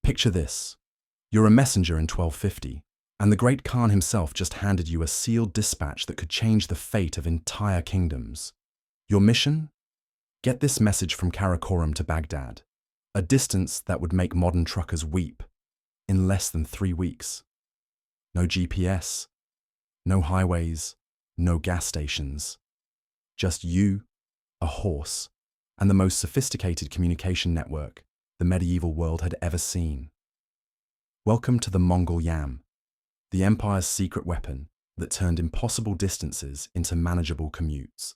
Picture this. You're a messenger in 1250, and the great Khan himself just handed you a sealed dispatch that could change the fate of entire kingdoms. Your mission? Get this message from Karakorum to Baghdad, a distance that would make modern truckers weep, in less than 3 weeks. No GPS, no highways, no gas stations. Just you, a horse, and the most sophisticated communication network the medieval world had ever seen. Welcome to the Mongol yam, the empire's secret weapon that turned impossible distances into manageable commutes.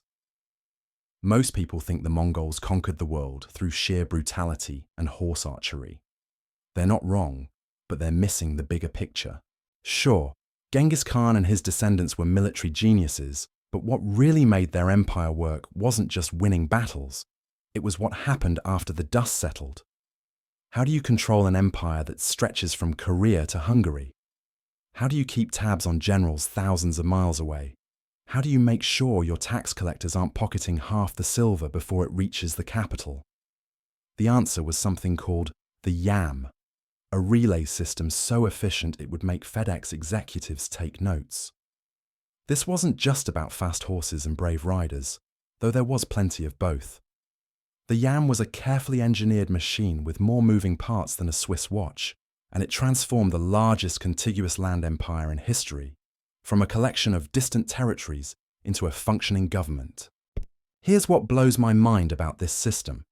Most people think the Mongols conquered the world through sheer brutality and horse archery. They're not wrong, but they're missing the bigger picture. Sure, Genghis Khan and his descendants were military geniuses, but what really made their empire work wasn't just winning battles. It was what happened after the dust settled. How do you control an empire that stretches from Korea to Hungary? How do you keep tabs on generals thousands of miles away? How do you make sure your tax collectors aren't pocketing half the silver before it reaches the capital? The answer was something called the yam, a relay system so efficient it would make FedEx executives take notes. This wasn't just about fast horses and brave riders, though there was plenty of both. The yam was a carefully engineered machine with more moving parts than a Swiss watch, and it transformed the largest contiguous land empire in history, from a collection of distant territories into a functioning government. Here's what blows my mind about this system.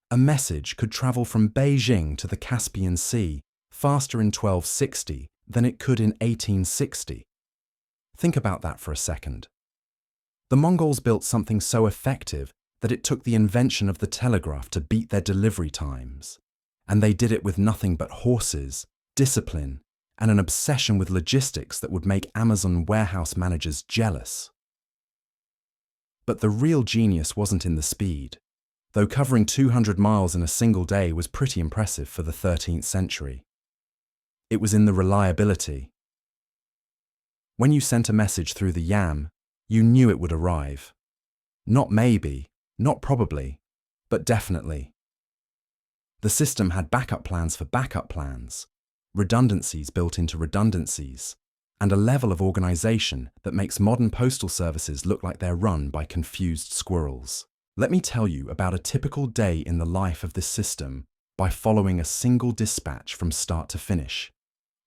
A message could travel from Beijing to the Caspian Sea faster in 1260 than it could in 1860. Think about that for a second. The Mongols built something so effective that it took the invention of the telegraph to beat their delivery times. And they did it with nothing but horses, discipline, and an obsession with logistics that would make Amazon warehouse managers jealous. But the real genius wasn't in the speed, though covering 200 miles in a single day was pretty impressive for the 13th century. It was in the reliability. When you sent a message through the yam, you knew it would arrive. Not maybe, not probably, but definitely. The system had backup plans for backup plans, redundancies built into redundancies, and a level of organization that makes modern postal services look like they're run by confused squirrels. Let me tell you about a typical day in the life of this system by following a single dispatch from start to finish.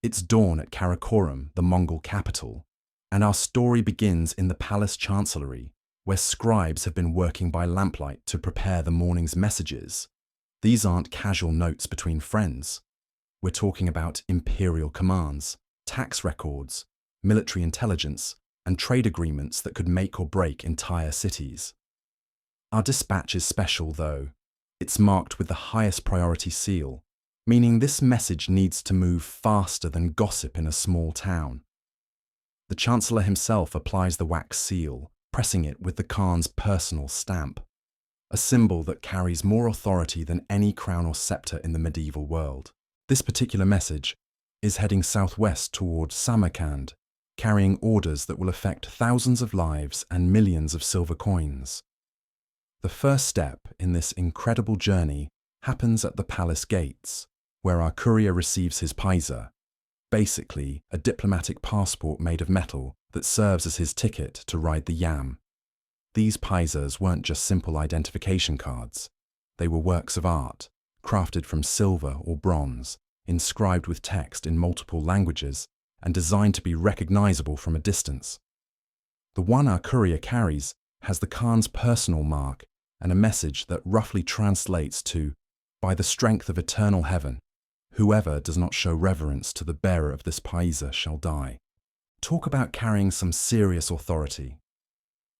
It's dawn at Karakorum, the Mongol capital, and our story begins in the palace chancellery, where scribes have been working by lamplight to prepare the morning's messages. These aren't casual notes between friends. We're talking about imperial commands, tax records, military intelligence, and trade agreements that could make or break entire cities. Our dispatch is special, though. It's marked with the highest priority seal, meaning this message needs to move faster than gossip in a small town. The Chancellor himself applies the wax seal, pressing it with the Khan's personal stamp, a symbol that carries more authority than any crown or scepter in the medieval world. This particular message is heading southwest toward Samarkand, carrying orders that will affect thousands of lives and millions of silver coins. The first step in this incredible journey happens at the palace gates, where our courier receives his paiza, basically a diplomatic passport made of metal that serves as his ticket to ride the yam. These paizas weren't just simple identification cards. They were works of art, crafted from silver or bronze, inscribed with text in multiple languages, and designed to be recognizable from a distance. The one our courier carries has the Khan's personal mark and a message that roughly translates to, "By the strength of eternal heaven, whoever does not show reverence to the bearer of this paiza shall die." Talk about carrying some serious authority.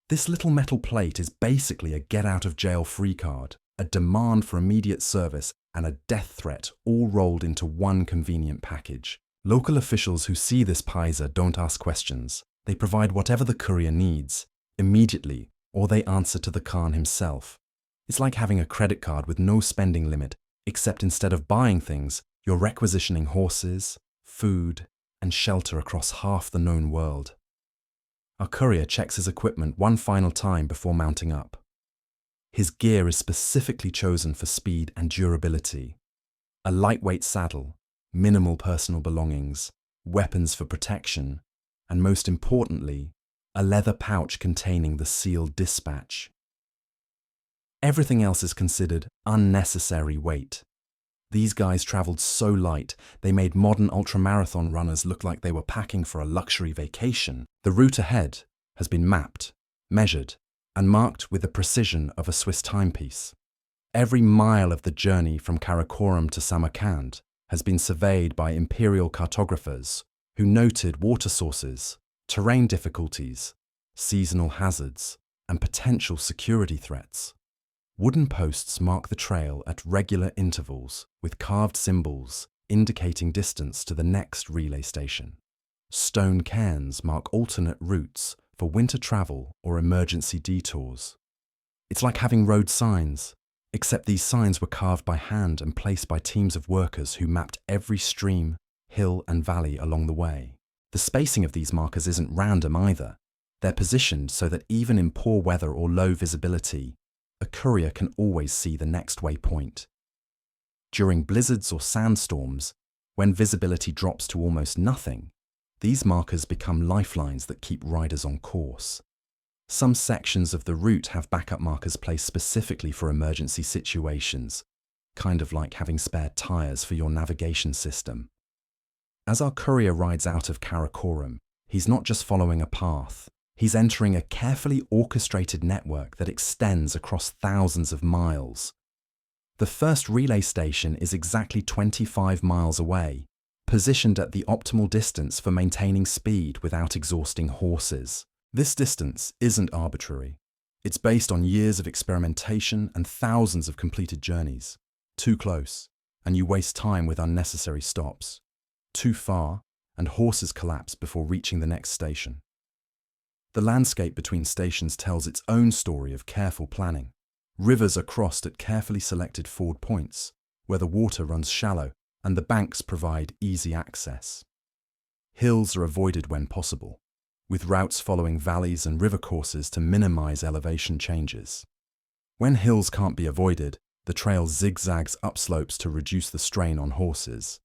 This little metal plate is basically a get-out-of-jail-free card, a demand for immediate service, and a death threat all rolled into one convenient package. Local officials who see this paiza don't ask questions. They provide whatever the courier needs, immediately, or they answer to the Khan himself. It's like having a credit card with no spending limit, except instead of buying things, you're requisitioning horses, food, and shelter across half the known world. Our courier checks his equipment one final time before mounting up. His gear is specifically chosen for speed and durability. A lightweight saddle, minimal personal belongings, weapons for protection, and most importantly, a leather pouch containing the sealed dispatch. Everything else is considered unnecessary weight. These guys traveled so light, they made modern ultramarathon runners look like they were packing for a luxury vacation. The route ahead has been mapped, measured, and marked with the precision of a Swiss timepiece. Every mile of the journey from Karakorum to Samarkand has been surveyed by imperial cartographers who noted water sources, terrain difficulties, seasonal hazards, and potential security threats. Wooden posts mark the trail at regular intervals with carved symbols indicating distance to the next relay station. Stone cairns mark alternate routes for winter travel or emergency detours. It's like having road signs, except these signs were carved by hand and placed by teams of workers who mapped every stream, hill, and valley along the way. The spacing of these markers isn't random either. They're positioned so that even in poor weather or low visibility, a courier can always see the next waypoint. During blizzards or sandstorms, when visibility drops to almost nothing, these markers become lifelines that keep riders on course. Some sections of the route have backup markers placed specifically for emergency situations, kind of like having spare tires for your navigation system. As our courier rides out of Karakorum, he's not just following a path. He's entering a carefully orchestrated network that extends across thousands of miles. The first relay station is exactly 25 miles away, positioned at the optimal distance for maintaining speed without exhausting horses. This distance isn't arbitrary. It's based on years of experimentation and thousands of completed journeys. Too close, and you waste time with unnecessary stops. Too far, and horses collapse before reaching the next station. The landscape between stations tells its own story of careful planning. Rivers are crossed at carefully selected ford points, where the water runs shallow and the banks provide easy access. Hills are avoided when possible, with routes following valleys and river courses to minimize elevation changes. When hills can't be avoided, the trail zigzags upslopes to reduce the strain on horses.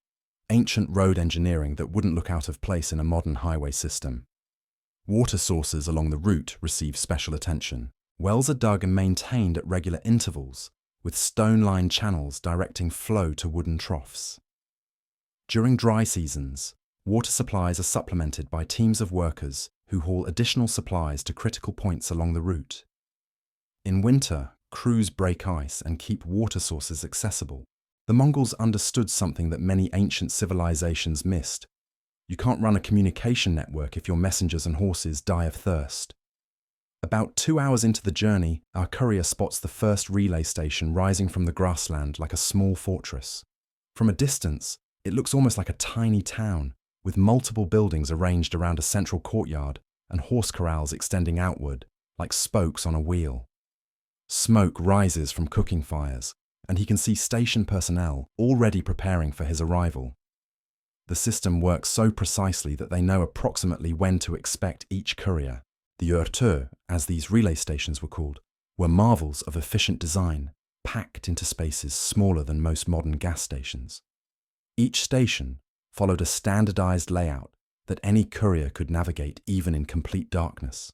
Ancient road engineering that wouldn't look out of place in a modern highway system. Water sources along the route receive special attention. Wells are dug and maintained at regular intervals, with stone-lined channels directing flow to wooden troughs. During dry seasons, water supplies are supplemented by teams of workers who haul additional supplies to critical points along the route. In winter, crews break ice and keep water sources accessible. The Mongols understood something that many ancient civilizations missed. You can't run a communication network if your messengers and horses die of thirst. About 2 hours into the journey, our courier spots the first relay station rising from the grassland like a small fortress. From a distance, it looks almost like a tiny town, with multiple buildings arranged around a central courtyard and horse corrals extending outward, like spokes on a wheel. Smoke rises from cooking fires, and he can see station personnel already preparing for his arrival. The system works so precisely that they know approximately when to expect each courier. The örtöö, as these relay stations were called, were marvels of efficient design, packed into spaces smaller than most modern gas stations. Each station followed a standardized layout that any courier could navigate even in complete darkness.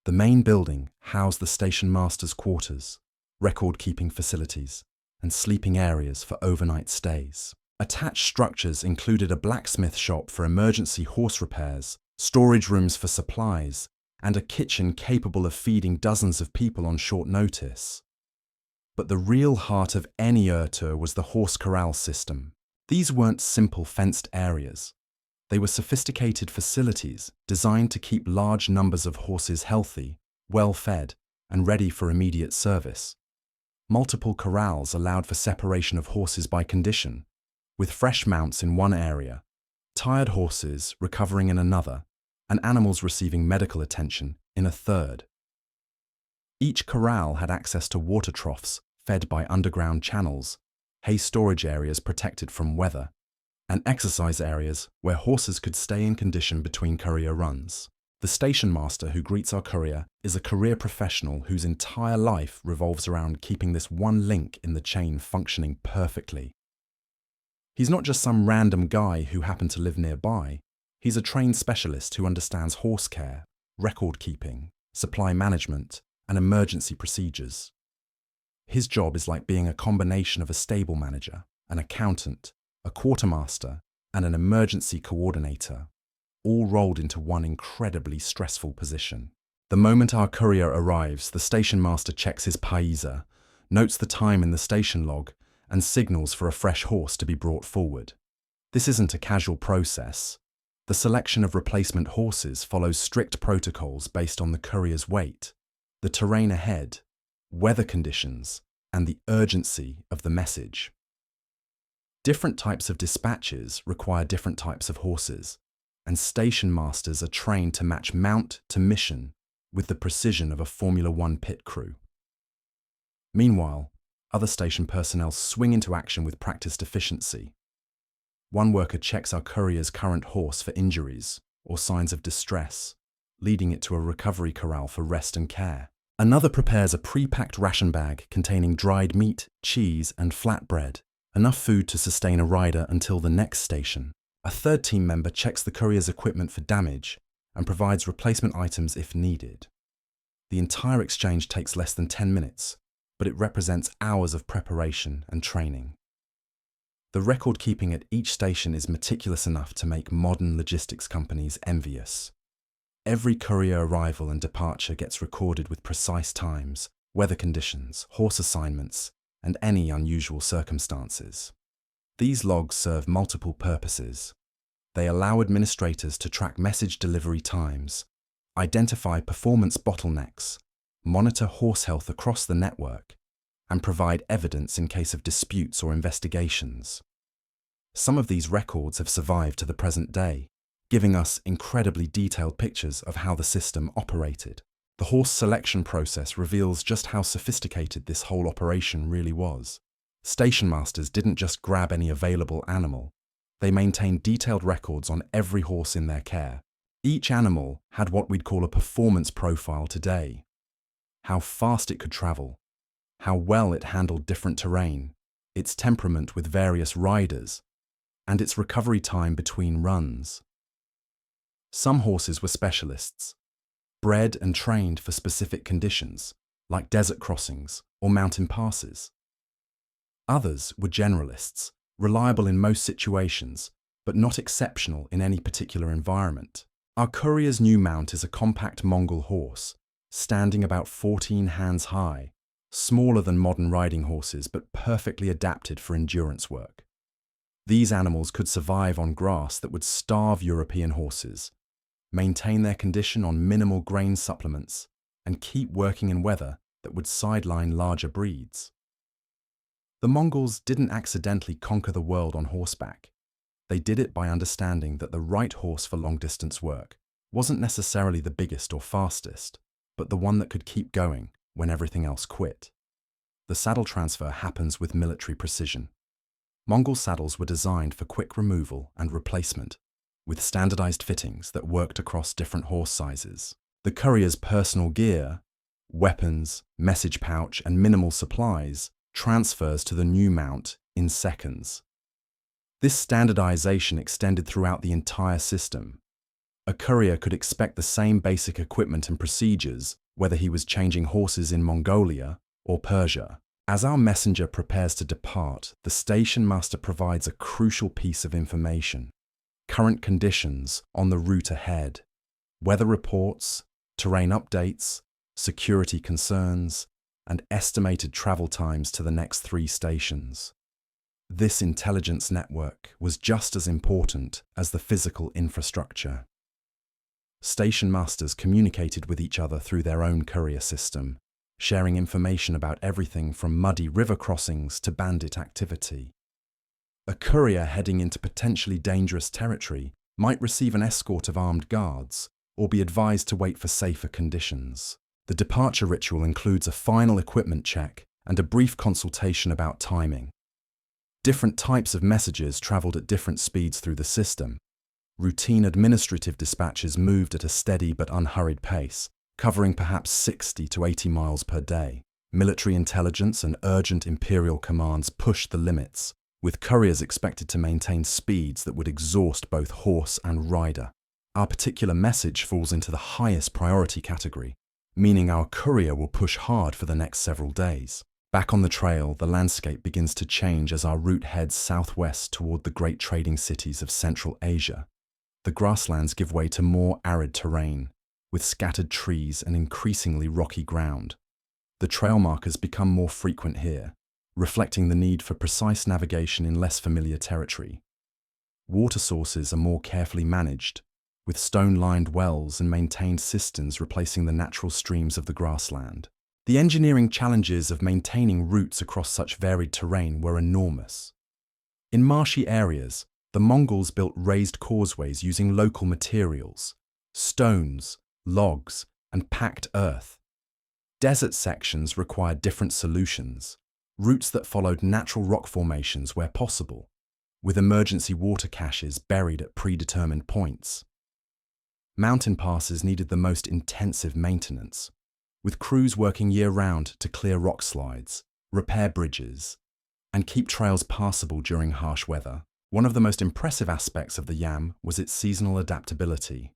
The main building housed the station master's quarters, record-keeping facilities, and sleeping areas for overnight stays. Attached structures included a blacksmith shop for emergency horse repairs, storage rooms for supplies, and a kitchen capable of feeding dozens of people on short notice. But the real heart of any örtöö was the horse corral system. These weren't simple fenced areas. They were sophisticated facilities designed to keep large numbers of horses healthy, well-fed, and ready for immediate service. Multiple corrals allowed for separation of horses by condition, with fresh mounts in one area, tired horses recovering in another, and animals receiving medical attention in a third. Each corral had access to water troughs fed by underground channels, hay storage areas protected from weather, and exercise areas where horses could stay in condition between courier runs. The station master who greets our courier is a career professional whose entire life revolves around keeping this one link in the chain functioning perfectly. He's not just some random guy who happened to live nearby. He's a trained specialist who understands horse care, record keeping, supply management, and emergency procedures. His job is like being a combination of a stable manager, an accountant, a quartermaster, and an emergency coordinator, all rolled into one incredibly stressful position. The moment our courier arrives, the station master checks his paiza, notes the time in the station log, and signals for a fresh horse to be brought forward. This isn't a casual process. The selection of replacement horses follows strict protocols based on the courier's weight, the terrain ahead, weather conditions, and the urgency of the message. Different types of dispatches require different types of horses, and station masters are trained to match mount to mission with the precision of a Formula One pit crew. Meanwhile, other station personnel swing into action with practiced efficiency. One worker checks our courier's current horse for injuries or signs of distress, leading it to a recovery corral for rest and care. Another prepares a pre-packed ration bag containing dried meat, cheese, and flatbread, enough food to sustain a rider until the next station. A third team member checks the courier's equipment for damage and provides replacement items if needed. The entire exchange takes less than 10 minutes, but it represents hours of preparation and training. The record keeping at each station is meticulous enough to make modern logistics companies envious. Every courier arrival and departure gets recorded with precise times, weather conditions, horse assignments, and any unusual circumstances. These logs serve multiple purposes. They allow administrators to track message delivery times, identify performance bottlenecks, monitor horse health across the network, and provide evidence in case of disputes or investigations. Some of these records have survived to the present day, giving us incredibly detailed pictures of how the system operated. The horse selection process reveals just how sophisticated this whole operation really was. Station masters didn't just grab any available animal. They maintained detailed records on every horse in their care. Each animal had what we'd call a performance profile today. How fast it could travel, how well it handled different terrain, its temperament with various riders, and its recovery time between runs. Some horses were specialists, bred and trained for specific conditions, like desert crossings or mountain passes. Others were generalists, reliable in most situations, but not exceptional in any particular environment. Our courier's new mount is a compact Mongol horse, standing about 14 hands high, smaller than modern riding horses but perfectly adapted for endurance work. These animals could survive on grass that would starve European horses, maintain their condition on minimal grain supplements, and keep working in weather that would sideline larger breeds. The Mongols didn't accidentally conquer the world on horseback. They did it by understanding that the right horse for long-distance work wasn't necessarily the biggest or fastest, but the one that could keep going when everything else quit. The saddle transfer happens with military precision. Mongol saddles were designed for quick removal and replacement, with standardized fittings that worked across different horse sizes. The courier's personal gear, weapons, message pouch, and minimal supplies transfers to the new mount in seconds. This standardization extended throughout the entire system. A courier could expect the same basic equipment and procedures whether he was changing horses in Mongolia or Persia. As our messenger prepares to depart, the station master provides a crucial piece of information: current conditions on the route ahead, weather reports, terrain updates, security concerns, and estimated travel times to the next 3 stations. This intelligence network was just as important as the physical infrastructure. Station masters communicated with each other through their own courier system, sharing information about everything from muddy river crossings to bandit activity. A courier heading into potentially dangerous territory might receive an escort of armed guards or be advised to wait for safer conditions. The departure ritual includes a final equipment check and a brief consultation about timing. Different types of messages traveled at different speeds through the system. Routine administrative dispatches moved at a steady but unhurried pace, covering perhaps 60 to 80 miles per day. Military intelligence and urgent imperial commands pushed the limits, with couriers expected to maintain speeds that would exhaust both horse and rider. Our particular message falls into the highest priority category, meaning our courier will push hard for the next several days. Back on the trail, the landscape begins to change as our route heads southwest toward the great trading cities of Central Asia. The grasslands give way to more arid terrain, with scattered trees and increasingly rocky ground. The trail markers become more frequent here, reflecting the need for precise navigation in less familiar territory. Water sources are more carefully managed, with stone-lined wells and maintained cisterns replacing the natural streams of the grassland. The engineering challenges of maintaining routes across such varied terrain were enormous. In marshy areas, the Mongols built raised causeways using local materials, stones, logs, and packed earth. Desert sections required different solutions, routes that followed natural rock formations where possible, with emergency water caches buried at predetermined points. Mountain passes needed the most intensive maintenance, with crews working year-round to clear rock slides, repair bridges, and keep trails passable during harsh weather. One of the most impressive aspects of the Yam was its seasonal adaptability.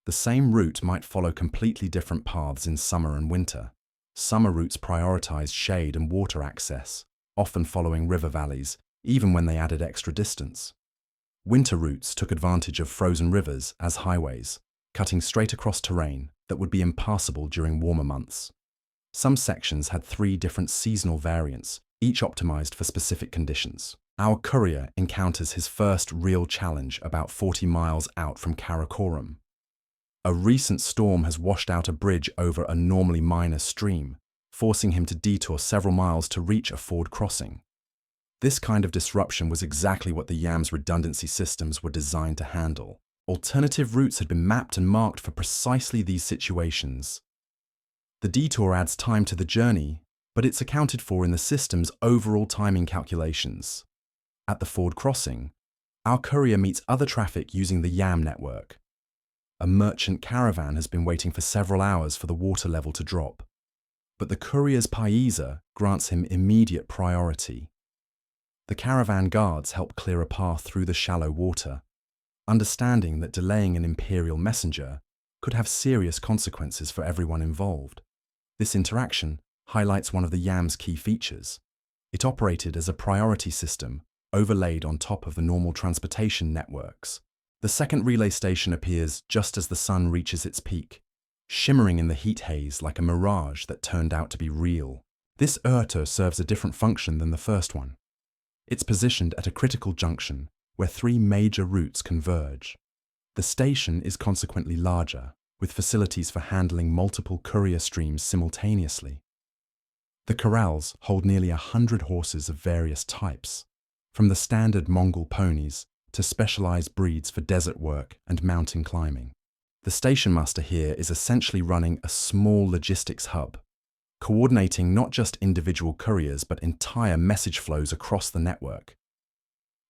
The same route might follow completely different paths in summer and winter. Summer routes prioritized shade and water access, often following river valleys, even when they added extra distance. Winter routes took advantage of frozen rivers as highways, cutting straight across terrain that would be impassable during warmer months. Some sections had 3 different seasonal variants, each optimized for specific conditions. Our courier encounters his first real challenge about 40 miles out from Karakorum. A recent storm has washed out a bridge over a normally minor stream, forcing him to detour several miles to reach a ford crossing. This kind of disruption was exactly what the Yam's redundancy systems were designed to handle. Alternative routes had been mapped and marked for precisely these situations. The detour adds time to the journey, but it's accounted for in the system's overall timing calculations. At the ford crossing, our courier meets other traffic using the Yam network. A merchant caravan has been waiting for several hours for the water level to drop, but the courier's paiza grants him immediate priority. The caravan guards help clear a path through the shallow water, understanding that delaying an imperial messenger could have serious consequences for everyone involved. This interaction highlights one of the Yam's key features. It operated as a priority system overlaid on top of the normal transportation networks. The second relay station appears just as the sun reaches its peak, shimmering in the heat haze like a mirage that turned out to be real. This örtöö serves a different function than the first one. It's positioned at a critical junction where 3 major routes converge. The station is consequently larger, with facilities for handling multiple courier streams simultaneously. The corrals hold nearly 100 horses of various types, from the standard Mongol ponies to specialized breeds for desert work and mountain climbing. The station master here is essentially running a small logistics hub, coordinating not just individual couriers but entire message flows across the network.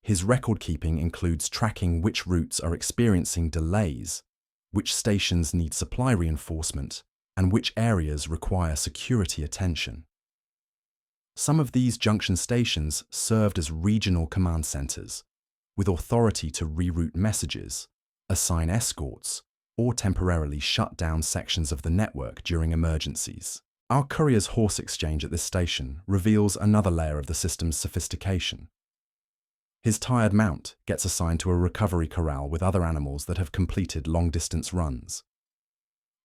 His record-keeping includes tracking which routes are experiencing delays, which stations need supply reinforcement, and which areas require security attention. Some of these junction stations served as regional command centers, with authority to reroute messages, assign escorts, or temporarily shut down sections of the network during emergencies. Our courier's horse exchange at this station reveals another layer of the system's sophistication. His tired mount gets assigned to a recovery corral with other animals that have completed long-distance runs.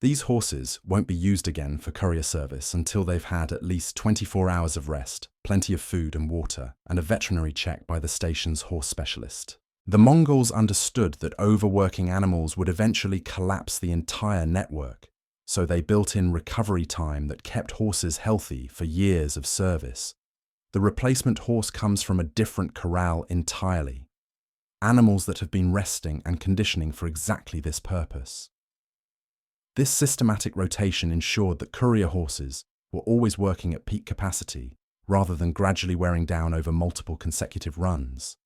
These horses won't be used again for courier service until they've had at least 24 hours of rest, plenty of food and water, and a veterinary check by the station's horse specialist. The Mongols understood that overworking animals would eventually collapse the entire network, so they built in recovery time that kept horses healthy for years of service. The replacement horse comes from a different corral entirely, animals that have been resting and conditioning for exactly this purpose. This systematic rotation ensured that courier horses were always working at peak capacity, rather than gradually wearing down over multiple consecutive runs.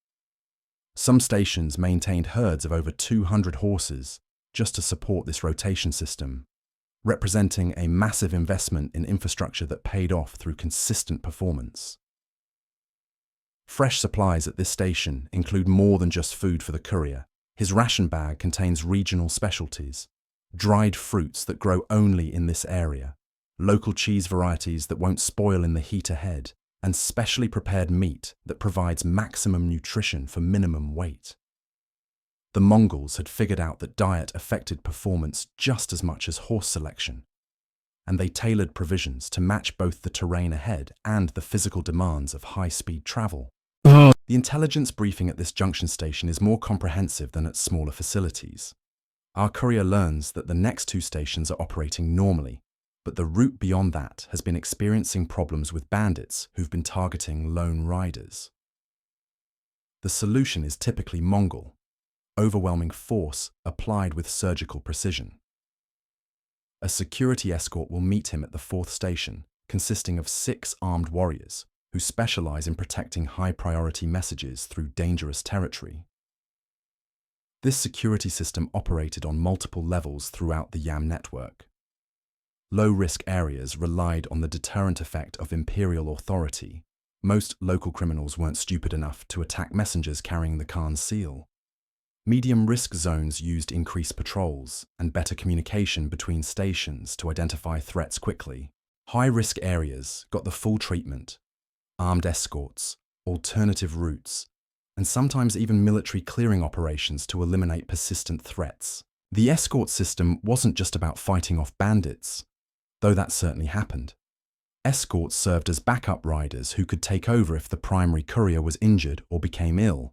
Some stations maintained herds of over 200 horses just to support this rotation system, representing a massive investment in infrastructure that paid off through consistent performance. Fresh supplies at this station include more than just food for the courier. His ration bag contains regional specialties, dried fruits that grow only in this area, local cheese varieties that won't spoil in the heat ahead, and specially prepared meat that provides maximum nutrition for minimum weight. The Mongols had figured out that diet affected performance just as much as horse selection, and they tailored provisions to match both the terrain ahead and the physical demands of high-speed travel. The intelligence briefing at this junction station is more comprehensive than at smaller facilities. Our courier learns that the next two stations are operating normally, but the route beyond that has been experiencing problems with bandits who've been targeting lone riders. The solution is typically Mongol, overwhelming force applied with surgical precision. A security escort will meet him at the fourth station, consisting of 6 armed warriors who specialize in protecting high-priority messages through dangerous territory. This security system operated on multiple levels throughout the YAM network. Low-risk areas relied on the deterrent effect of imperial authority. Most local criminals weren't stupid enough to attack messengers carrying the Khan's seal. Medium-risk zones used increased patrols and better communication between stations to identify threats quickly. High-risk areas got the full treatment: armed escorts, alternative routes, and sometimes even military clearing operations to eliminate persistent threats. The escort system wasn't just about fighting off bandits, though that certainly happened. Escorts served as backup riders who could take over if the primary courier was injured or became ill.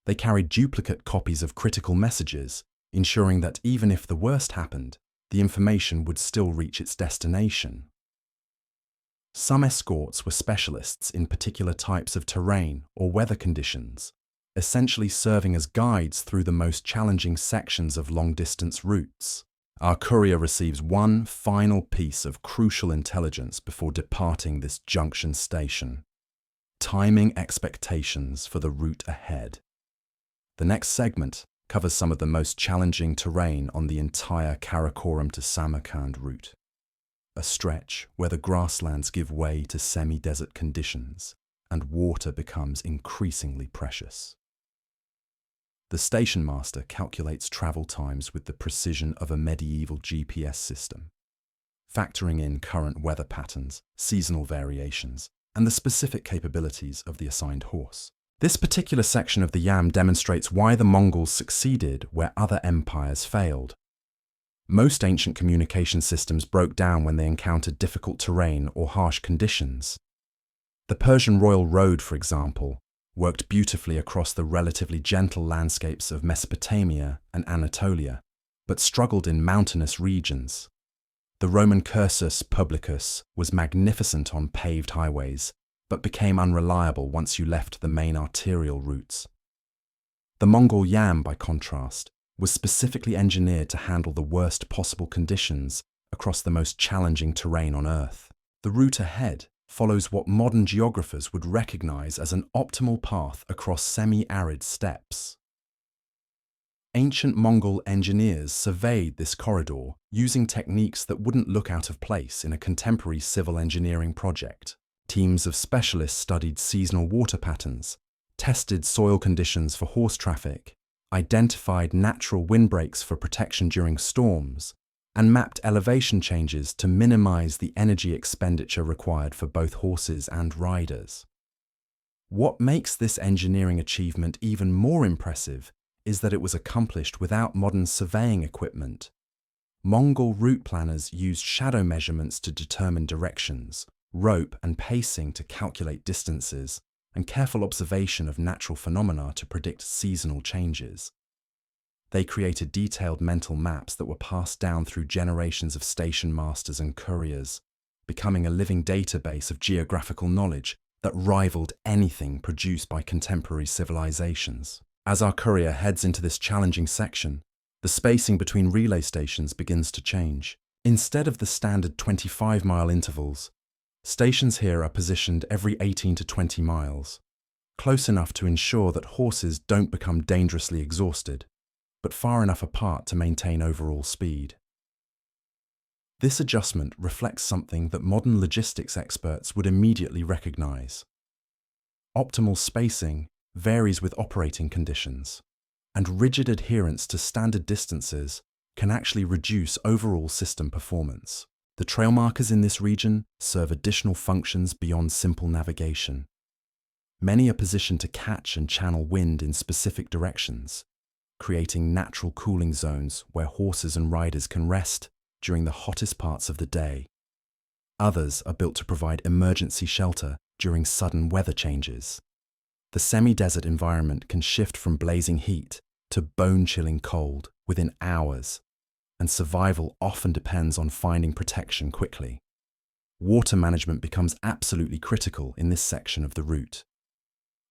They carried duplicate copies of critical messages, ensuring that even if the worst happened, the information would still reach its destination. Some escorts were specialists in particular types of terrain or weather conditions, essentially serving as guides through the most challenging sections of long-distance routes. Our courier receives one final piece of crucial intelligence before departing this junction station: timing expectations for the route ahead. The next segment covers some of the most challenging terrain on the entire Karakorum to Samarkand route. A stretch where the grasslands give way to semi-desert conditions and water becomes increasingly precious. The station master calculates travel times with the precision of a medieval GPS system, factoring in current weather patterns, seasonal variations, and the specific capabilities of the assigned horse. This particular section of the YAM demonstrates why the Mongols succeeded where other empires failed. Most ancient communication systems broke down when they encountered difficult terrain or harsh conditions. The Persian Royal Road, for example, worked beautifully across the relatively gentle landscapes of Mesopotamia and Anatolia, but struggled in mountainous regions. The Roman cursus publicus was magnificent on paved highways, but became unreliable once you left the main arterial routes. The Mongol YAM, by contrast, was specifically engineered to handle the worst possible conditions across the most challenging terrain on Earth. The route ahead follows what modern geographers would recognize as an optimal path across semi-arid steppes. Ancient Mongol engineers surveyed this corridor using techniques that wouldn't look out of place in a contemporary civil engineering project. Teams of specialists studied seasonal water patterns, tested soil conditions for horse traffic, identified natural windbreaks for protection during storms, and mapped elevation changes to minimize the energy expenditure required for both horses and riders. What makes this engineering achievement even more impressive is that it was accomplished without modern surveying equipment. Mongol route planners used shadow measurements to determine directions, rope and pacing to calculate distances, and careful observation of natural phenomena to predict seasonal changes. They created detailed mental maps that were passed down through generations of station masters and couriers, becoming a living database of geographical knowledge that rivaled anything produced by contemporary civilizations. As our courier heads into this challenging section, the spacing between relay stations begins to change. Instead of the standard 25-mile intervals, stations here are positioned every 18 to 20 miles, close enough to ensure that horses don't become dangerously exhausted, but far enough apart to maintain overall speed. This adjustment reflects something that modern logistics experts would immediately recognize: Optimal spacing varies with operating conditions, and rigid adherence to standard distances can actually reduce overall system performance. The trail markers in this region serve additional functions beyond simple navigation. Many are positioned to catch and channel wind in specific directions, creating natural cooling zones where horses and riders can rest during the hottest parts of the day. Others are built to provide emergency shelter during sudden weather changes. The semi-desert environment can shift from blazing heat to bone-chilling cold within hours, and survival often depends on finding protection quickly. Water management becomes absolutely critical in this section of the route.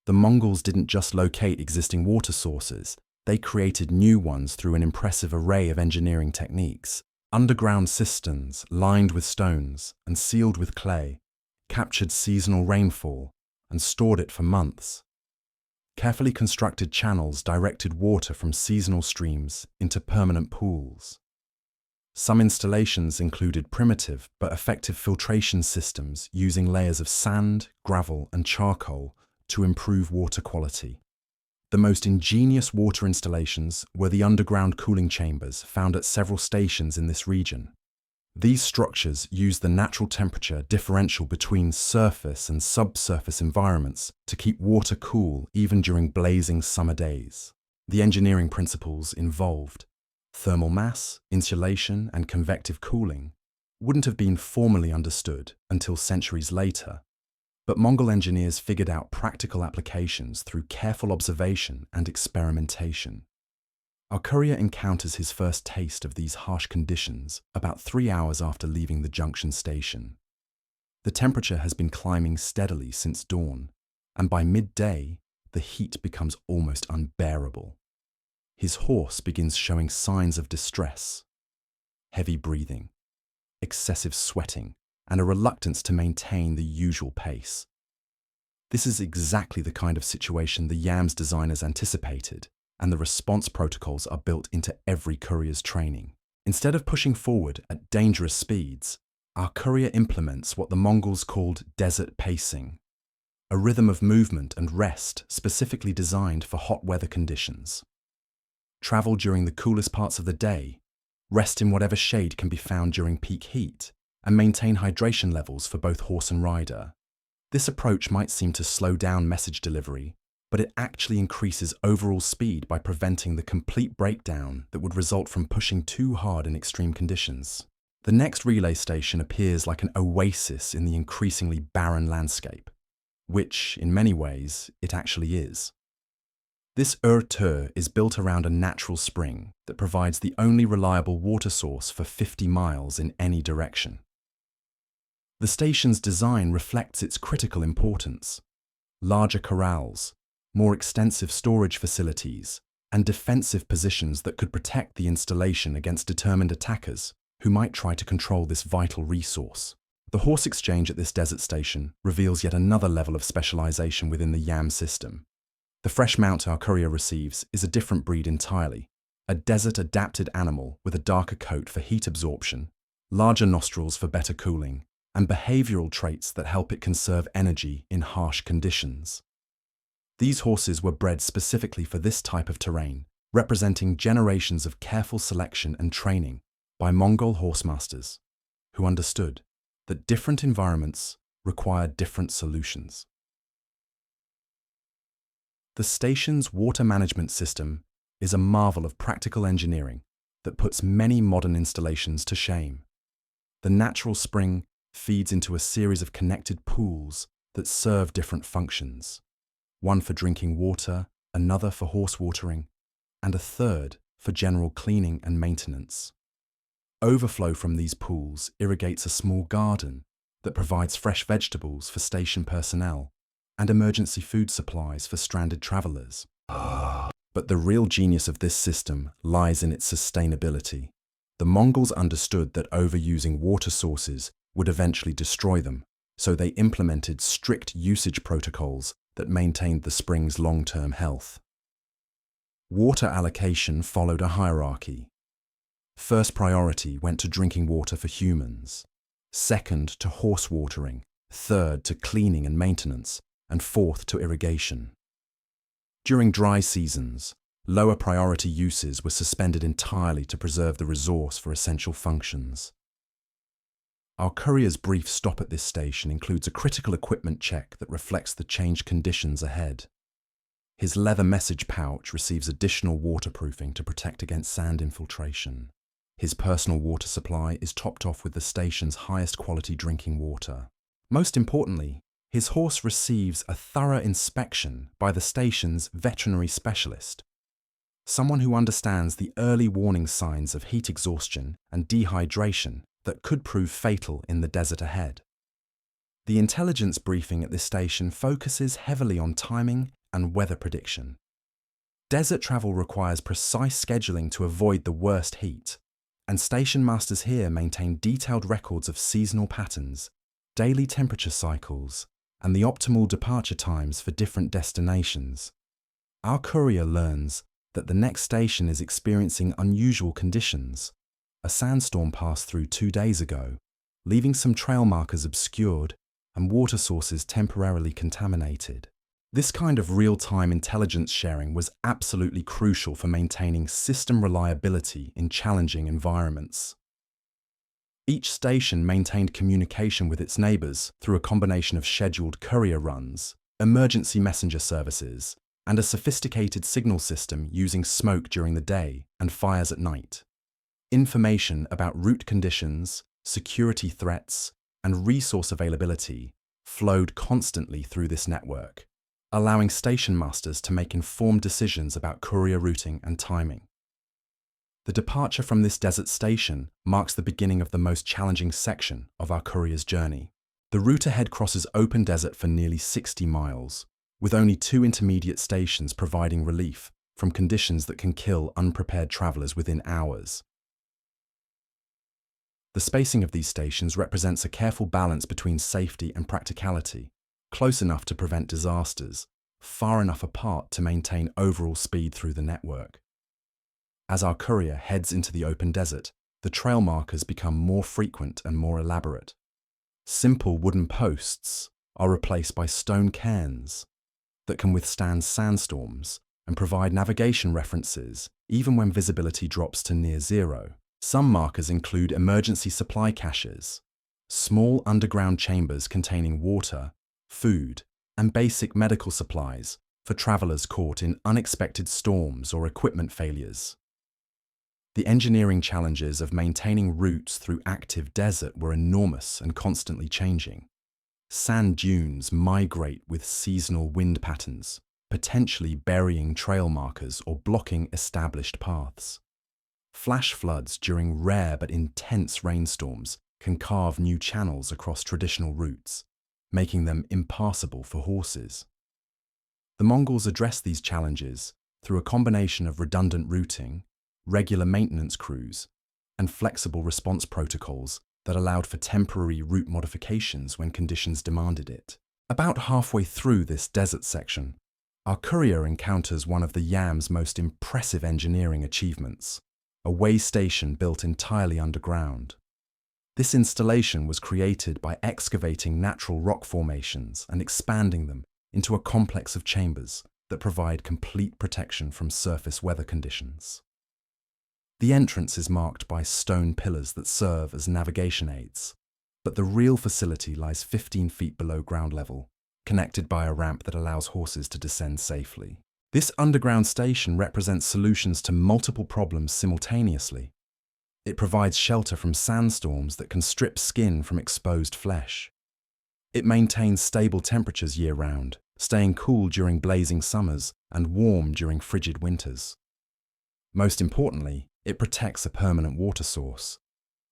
The Mongols didn't just locate existing water sources, they created new ones through an impressive array of engineering techniques. Underground cisterns lined with stones and sealed with clay captured seasonal rainfall and stored it for months. Carefully constructed channels directed water from seasonal streams into permanent pools. Some installations included primitive but effective filtration systems using layers of sand, gravel, and charcoal to improve water quality. The most ingenious water installations were the underground cooling chambers found at several stations in this region. These structures use the natural temperature differential between surface and subsurface environments to keep water cool even during blazing summer days. The engineering principles involved thermal mass, insulation, and convective cooling wouldn't have been formally understood until centuries later, but Mongol engineers figured out practical applications through careful observation and experimentation. Our courier encounters his first taste of these harsh conditions about 3 hours after leaving the junction station. The temperature has been climbing steadily since dawn, and by midday, the heat becomes almost unbearable. His horse begins showing signs of distress, heavy breathing, excessive sweating, and a reluctance to maintain the usual pace. This is exactly the kind of situation the YAM's designers anticipated, and the response protocols are built into every courier's training. Instead of pushing forward at dangerous speeds, our courier implements what the Mongols called desert pacing, a rhythm of movement and rest specifically designed for hot weather conditions. Travel during the coolest parts of the day, rest in whatever shade can be found during peak heat, and maintain hydration levels for both horse and rider. This approach might seem to slow down message delivery, but it actually increases overall speed by preventing the complete breakdown that would result from pushing too hard in extreme conditions. The next relay station appears like an oasis in the increasingly barren landscape, which, in many ways, it actually is. This örtöö is built around a natural spring that provides the only reliable water source for 50 miles in any direction. The station's design reflects its critical importance. Larger corrals, more extensive storage facilities, and defensive positions that could protect the installation against determined attackers who might try to control this vital resource. The horse exchange at this desert station reveals yet another level of specialization within the YAM system. The fresh mount our courier receives is a different breed entirely, a desert-adapted animal with a darker coat for heat absorption, larger nostrils for better cooling, and behavioral traits that help it conserve energy in harsh conditions. These horses were bred specifically for this type of terrain, representing generations of careful selection and training by Mongol horsemasters who understood that different environments require different solutions. The station's water management system is a marvel of practical engineering that puts many modern installations to shame. The natural spring feeds into a series of connected pools that serve different functions. One for drinking water, another for horse watering, and a third for general cleaning and maintenance. Overflow from these pools irrigates a small garden that provides fresh vegetables for station personnel and emergency food supplies for stranded travelers. But the real genius of this system lies in its sustainability. The Mongols understood that overusing water sources would eventually destroy them, so they implemented strict usage protocols that maintained the spring's long-term health. Water allocation followed a hierarchy. First priority went to drinking water for humans, second to horse watering, third to cleaning and maintenance, and fourth to irrigation. During dry seasons, lower priority uses were suspended entirely to preserve the resource for essential functions. Our courier's brief stop at this station includes a critical equipment check that reflects the changed conditions ahead. His leather message pouch receives additional waterproofing to protect against sand infiltration. His personal water supply is topped off with the station's highest quality drinking water. Most importantly, his horse receives a thorough inspection by the station's veterinary specialist, someone who understands the early warning signs of heat exhaustion and dehydration that could prove fatal in the desert ahead. The intelligence briefing at this station focuses heavily on timing and weather prediction. Desert travel requires precise scheduling to avoid the worst heat, and station masters here maintain detailed records of seasonal patterns, daily temperature cycles, and the optimal departure times for different destinations. Our courier learns that the next station is experiencing unusual conditions. A sandstorm passed through 2 days ago, leaving some trail markers obscured and water sources temporarily contaminated. This kind of real-time intelligence sharing was absolutely crucial for maintaining system reliability in challenging environments. Each station maintained communication with its neighbors through a combination of scheduled courier runs, emergency messenger services, and a sophisticated signal system using smoke during the day and fires at night. Information about route conditions, security threats, and resource availability flowed constantly through this network, allowing station masters to make informed decisions about courier routing and timing. The departure from this desert station marks the beginning of the most challenging section of our courier's journey. The route ahead crosses open desert for nearly 60 miles, with only 2 intermediate stations providing relief from conditions that can kill unprepared travelers within hours. The spacing of these stations represents a careful balance between safety and practicality, close enough to prevent disasters, far enough apart to maintain overall speed through the network. As our courier heads into the open desert, the trail markers become more frequent and more elaborate. Simple wooden posts are replaced by stone cairns that can withstand sandstorms and provide navigation references even when visibility drops to near zero. Some markers include emergency supply caches, small underground chambers containing water, food, and basic medical supplies for travelers caught in unexpected storms or equipment failures. The engineering challenges of maintaining routes through active desert were enormous and constantly changing. Sand dunes migrate with seasonal wind patterns, potentially burying trail markers or blocking established paths. Flash floods during rare but intense rainstorms can carve new channels across traditional routes, making them impassable for horses. The Mongols addressed these challenges through a combination of redundant routing, regular maintenance crews, and flexible response protocols that allowed for temporary route modifications when conditions demanded it. About halfway through this desert section, our courier encounters one of the Yam's most impressive engineering achievements, a way station built entirely underground. This installation was created by excavating natural rock formations and expanding them into a complex of chambers that provide complete protection from surface weather conditions. The entrance is marked by stone pillars that serve as navigation aids, but the real facility lies 15 feet below ground level, connected by a ramp that allows horses to descend safely. This underground station represents solutions to multiple problems simultaneously. It provides shelter from sandstorms that can strip skin from exposed flesh. It maintains stable temperatures year-round, staying cool during blazing summers and warm during frigid winters. Most importantly, it protects a permanent water source,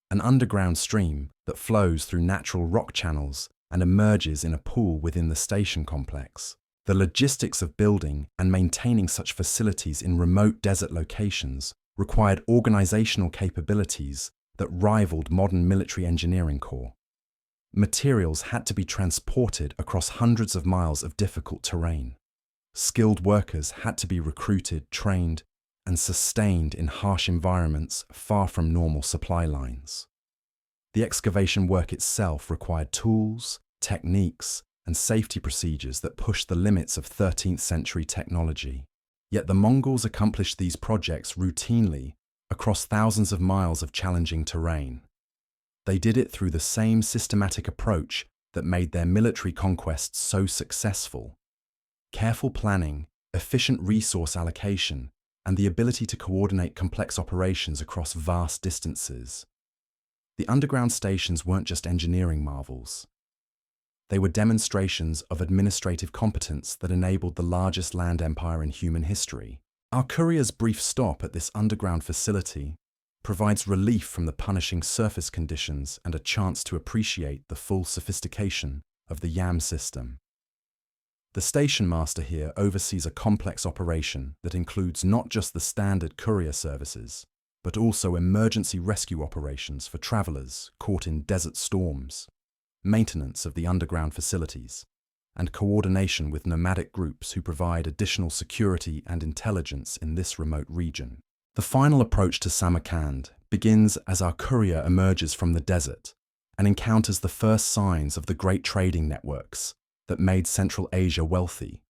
an underground stream that flows through natural rock channels and emerges in a pool within the station complex. The logistics of building and maintaining such facilities in remote desert locations required organizational capabilities that rivaled modern military engineering corps. Materials had to be transported across hundreds of miles of difficult terrain. Skilled workers had to be recruited, trained, and sustained in harsh environments far from normal supply lines. The excavation work itself required tools, techniques, and safety procedures that pushed the limits of 13th century technology. Yet the Mongols accomplished these projects routinely across thousands of miles of challenging terrain. They did it through the same systematic approach that made their military conquests so successful: careful planning, efficient resource allocation, and the ability to coordinate complex operations across vast distances. The underground stations weren't just engineering marvels. They were demonstrations of administrative competence that enabled the largest land empire in human history. Our courier's brief stop at this underground facility provides relief from the punishing surface conditions and a chance to appreciate the full sophistication of the YAM system. The station master here oversees a complex operation that includes not just the standard courier services, but also emergency rescue operations for travelers caught in desert storms, maintenance of the underground facilities, and coordination with nomadic groups who provide additional security and intelligence in this remote region. The final approach to Samarkand begins as our courier emerges from the desert and encounters the first signs of the great trading networks that made Central Asia wealthy.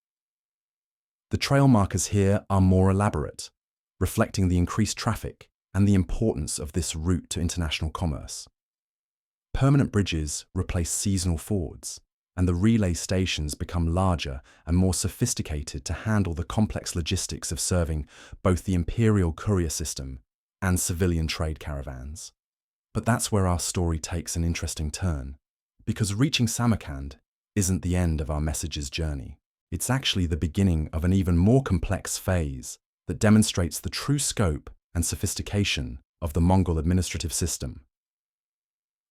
The trail markers here are more elaborate, reflecting the increased traffic and the importance of this route to international commerce. Permanent bridges replace seasonal fords, and the relay stations become larger and more sophisticated to handle the complex logistics of serving both the imperial courier system and civilian trade caravans. But that's where our story takes an interesting turn, because reaching Samarkand isn't the end of our message's journey. It's actually the beginning of an even more complex phase that demonstrates the true scope and sophistication of the Mongol administrative system.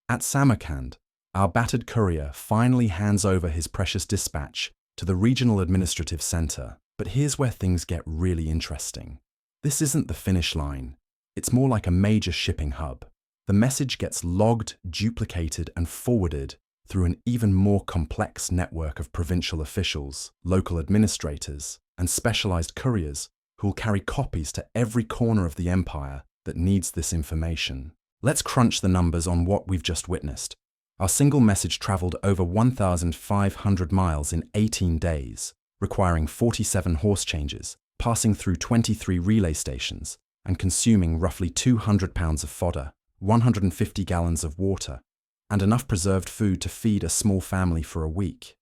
At Samarkand, our battered courier finally hands over his precious dispatch to the regional administrative center. But here's where things get really interesting. This isn't the finish line. It's more like a major shipping hub. The message gets logged, duplicated, and forwarded through an even more complex network of provincial officials, local administrators, and specialized couriers who will carry copies to every corner of the empire that needs this information. Let's crunch the numbers on what we've just witnessed. Our single message traveled over 1,500 miles in 18 days, requiring 47 horse changes, passing through 23 relay stations, and consuming roughly 200 pounds of fodder, 150 gallons of water, and enough preserved food to feed a small family for a week.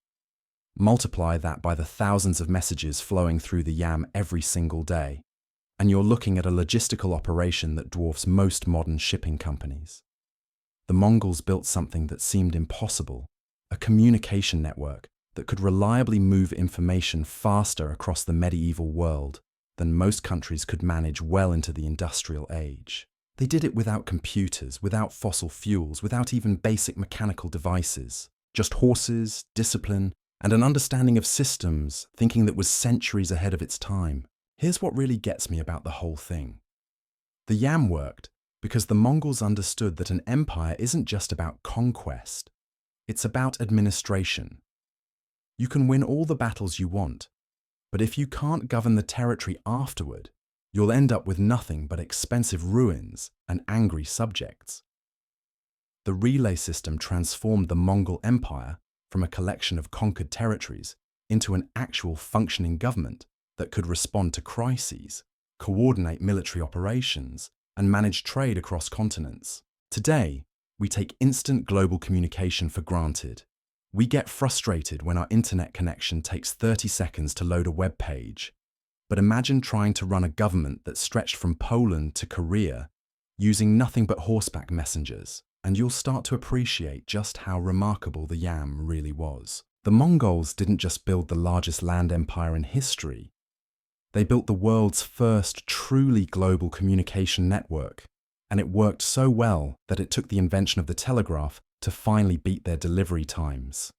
Multiply that by the thousands of messages flowing through the YAM every single day, and you're looking at a logistical operation that dwarfs most modern shipping companies. The Mongols built something that seemed impossible, a communication network that could reliably move information faster across the medieval world than most countries could manage well into the industrial age. They did it without computers, without fossil fuels, without even basic mechanical devices. Just horses, discipline, and an understanding of systems, thinking that was centuries ahead of its time. Here's what really gets me about the whole thing. The YAM worked because the Mongols understood that an empire isn't just about conquest, it's about administration. You can win all the battles you want, but if you can't govern the territory afterward, you'll end up with nothing but expensive ruins and angry subjects. The relay system transformed the Mongol Empire from a collection of conquered territories into an actual functioning government that could respond to crises, coordinate military operations, and manage trade across continents. Today, we take instant global communication for granted. We get frustrated when our internet connection takes 30 seconds to load a web page. But imagine trying to run a government that stretched from Poland to Korea using nothing but horseback messengers, and you'll start to appreciate just how remarkable the YAM really was. The Mongols didn't just build the largest land empire in history. They built the world's first truly global communication network, and it worked so well that it took the invention of the telegraph to finally beat their delivery times.